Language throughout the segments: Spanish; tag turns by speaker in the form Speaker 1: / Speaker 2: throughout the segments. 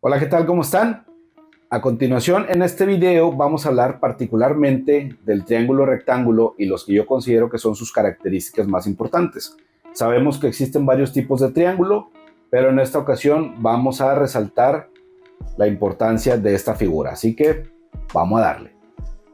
Speaker 1: Hola, ¿qué tal? ¿Cómo están? A continuación, en este video vamos a hablar particularmente del triángulo rectángulo y los que yo considero que son sus características más importantes. Sabemos que existen varios tipos de triángulo, pero en esta ocasión vamos a resaltar la importancia de esta figura. Así que vamos a darle.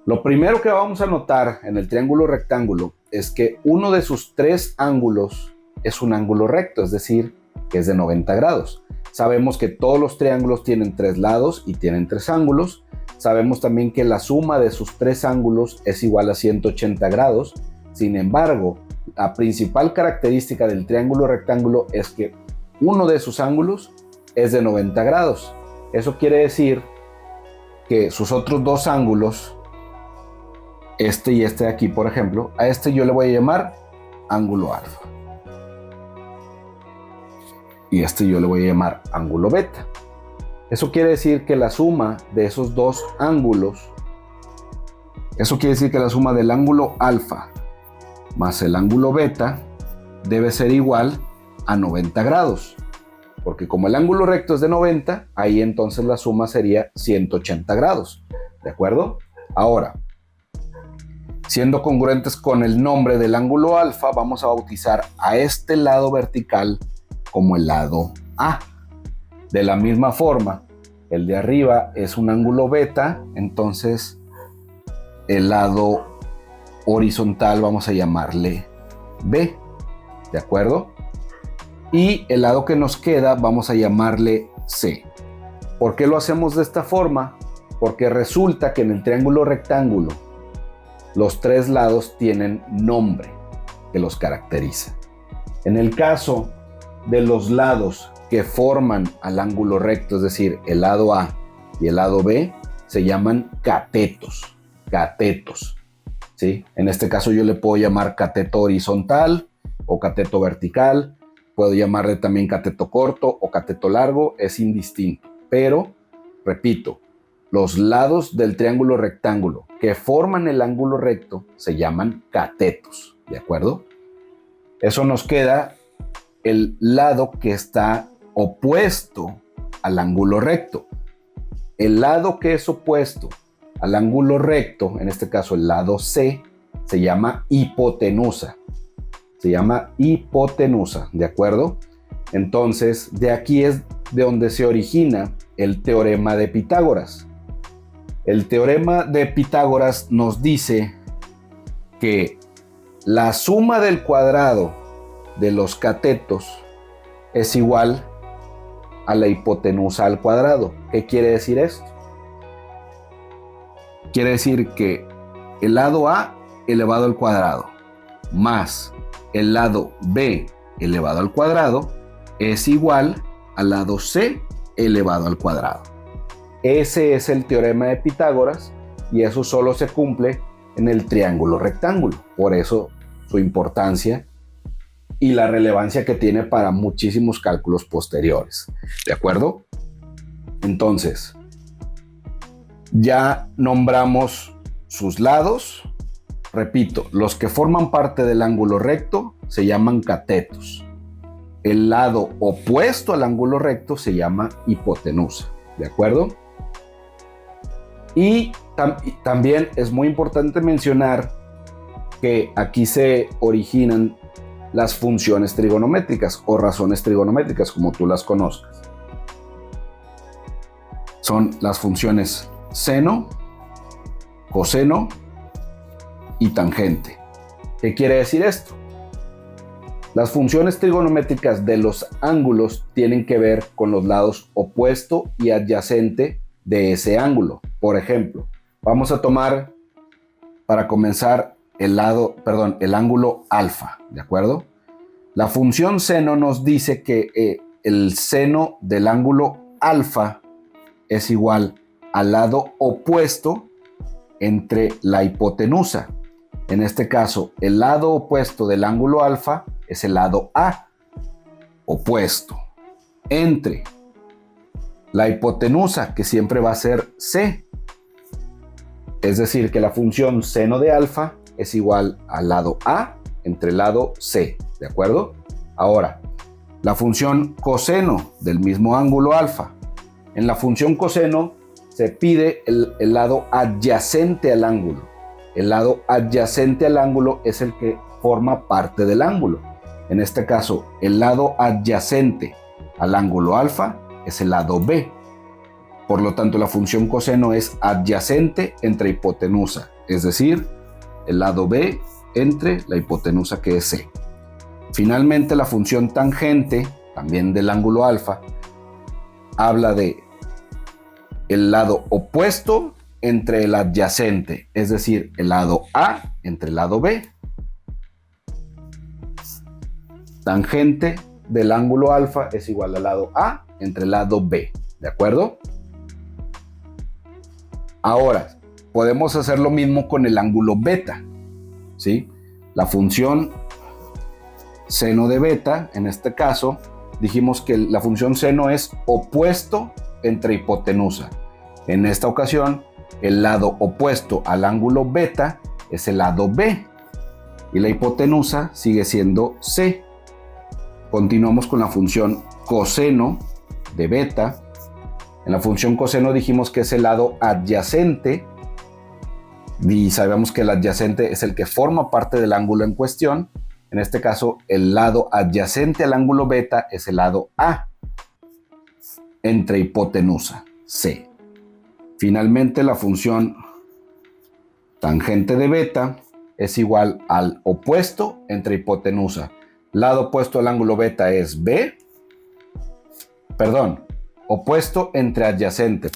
Speaker 1: Lo primero que vamos a notar en el triángulo rectángulo es que uno de sus tres ángulos es un ángulo recto, es decir, que es de 90 grados. Sabemos que todos los triángulos tienen tres lados y tienen tres ángulos. Sabemos también que la suma de sus tres ángulos es igual a 180 grados. Sin embargo, la principal característica del triángulo rectángulo es que uno de sus ángulos es de 90 grados. Eso quiere decir que sus otros dos ángulos, este y este de aquí, por ejemplo, a este yo le voy a llamar ángulo alfa. Y este yo le voy a llamar ángulo beta. Eso quiere decir que la suma de esos dos ángulos, eso quiere decir que la suma del ángulo alfa más el ángulo beta debe ser igual a 90 grados. Porque como el ángulo recto es de 90, ahí entonces la suma sería 180 grados. ¿De acuerdo? Ahora, siendo congruentes con el nombre del ángulo alfa, vamos a bautizar a este lado vertical como el lado A. De la misma forma, el de arriba es un ángulo beta, entonces el lado horizontal vamos a llamarle B, ¿de acuerdo? Y el lado que nos queda vamos a llamarle C. ¿Por qué lo hacemos de esta forma? Porque resulta que en el triángulo rectángulo los tres lados tienen nombre que los caracteriza. En el caso de los lados que forman al ángulo recto, es decir, el lado A y el lado B, se llaman catetos. Catetos, ¿sí? En este caso yo le puedo llamar cateto horizontal o cateto vertical, puedo llamarle también cateto corto o cateto largo, es indistinto. Pero, repito, los lados del triángulo rectángulo que forman el ángulo recto se llaman catetos, ¿de acuerdo? Eso nos queda el lado que está opuesto al ángulo recto. El lado que es opuesto al ángulo recto, en este caso el lado C, se llama hipotenusa. Se llama hipotenusa, ¿de acuerdo? Entonces, de aquí es de donde se origina el teorema de Pitágoras. El teorema de Pitágoras nos dice que la suma del cuadrado de los catetos es igual a la hipotenusa al cuadrado. ¿Qué quiere decir esto? Quiere decir que el lado A elevado al cuadrado más el lado B elevado al cuadrado es igual al lado C elevado al cuadrado. Ese es el teorema de Pitágoras y eso solo se cumple en el triángulo rectángulo. Por eso su importancia y la relevancia que tiene para muchísimos cálculos posteriores. ¿De acuerdo? Entonces, ya nombramos sus lados. Repito, los que forman parte del ángulo recto se llaman catetos. El lado opuesto al ángulo recto se llama hipotenusa. ¿De acuerdo? Y también es muy importante mencionar que aquí se originan las funciones trigonométricas o razones trigonométricas, como tú las conozcas. Son las funciones seno, coseno y tangente. ¿Qué quiere decir esto? Las funciones trigonométricas de los ángulos tienen que ver con los lados opuesto y adyacente de ese ángulo. Por ejemplo, vamos a tomar para comenzar el ángulo alfa, ¿de acuerdo? La función seno nos dice que el seno del ángulo alfa es igual al lado opuesto entre la hipotenusa. En este caso, el lado opuesto del ángulo alfa es el lado A, opuesto, entre la hipotenusa, que siempre va a ser C. Es decir, que la función seno de alfa es igual al lado A entre el lado C, ¿de acuerdo? Ahora, la función coseno del mismo ángulo alfa En la función coseno se pide el lado adyacente al ángulo. El lado adyacente al ángulo es el que forma parte del ángulo. En este caso, el lado adyacente al ángulo alfa es el lado B. Por lo tanto, la función coseno es adyacente entre hipotenusa, es decir, el lado B entre la hipotenusa que es C. Finalmente, la función tangente, también del ángulo alfa, habla de el lado opuesto entre el adyacente, es decir, el lado A entre el lado B. Tangente del ángulo alfa es igual al lado A entre el lado B, ¿de acuerdo? Ahora, podemos hacer lo mismo con el ángulo beta, ¿sí? La función seno de beta, en este caso, dijimos que la función seno es opuesto entre hipotenusa. En esta ocasión, el lado opuesto al ángulo beta es el lado B y la hipotenusa sigue siendo C. Continuamos con la función coseno de beta. En la función coseno dijimos que es el lado adyacente y sabemos que el adyacente es el que forma parte del ángulo en cuestión. En este caso, el lado adyacente al ángulo beta es el lado A entre hipotenusa, C. Finalmente, la función tangente de beta es igual al opuesto entre hipotenusa. Lado opuesto al ángulo beta es B. Opuesto entre adyacente,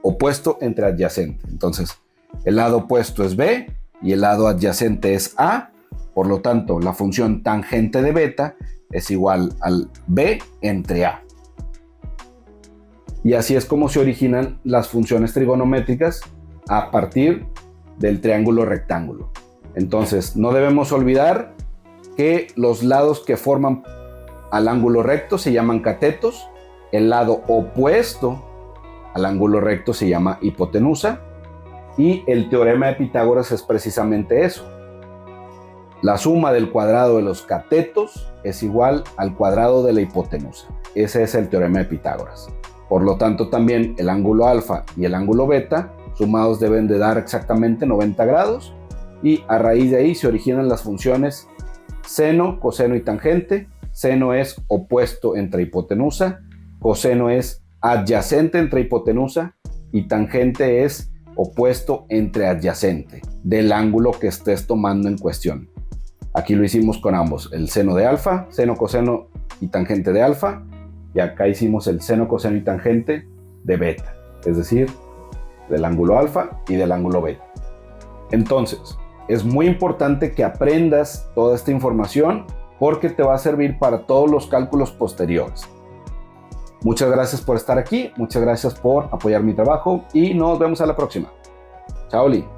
Speaker 1: opuesto entre adyacente. Entonces, el lado opuesto es B y el lado adyacente es A. Por lo tanto, la función tangente de beta es igual al B entre A. Y así es como se originan las funciones trigonométricas a partir del triángulo rectángulo. Entonces, no debemos olvidar que los lados que forman al ángulo recto se llaman catetos. El lado opuesto al ángulo recto se llama hipotenusa. Y el teorema de Pitágoras es precisamente eso. La suma del cuadrado de los catetos es igual al cuadrado de la hipotenusa. Ese es el teorema de Pitágoras. Por lo tanto, también el ángulo alfa y el ángulo beta sumados deben de dar exactamente 90 grados. Y a raíz de ahí se originan las funciones seno, coseno y tangente. Seno es opuesto entre hipotenusa, coseno es adyacente entre hipotenusa y tangente es opuesto entre adyacente del ángulo que estés tomando en cuestión. Aquí lo hicimos con ambos, el seno de alfa, seno, coseno y tangente de alfa, y acá hicimos el seno, coseno y tangente de beta, es decir, del ángulo alfa y del ángulo beta. Entonces, es muy importante que aprendas toda esta información porque te va a servir para todos los cálculos posteriores. Muchas gracias por estar aquí, muchas gracias por apoyar mi trabajo y nos vemos a la próxima. Chao, Li.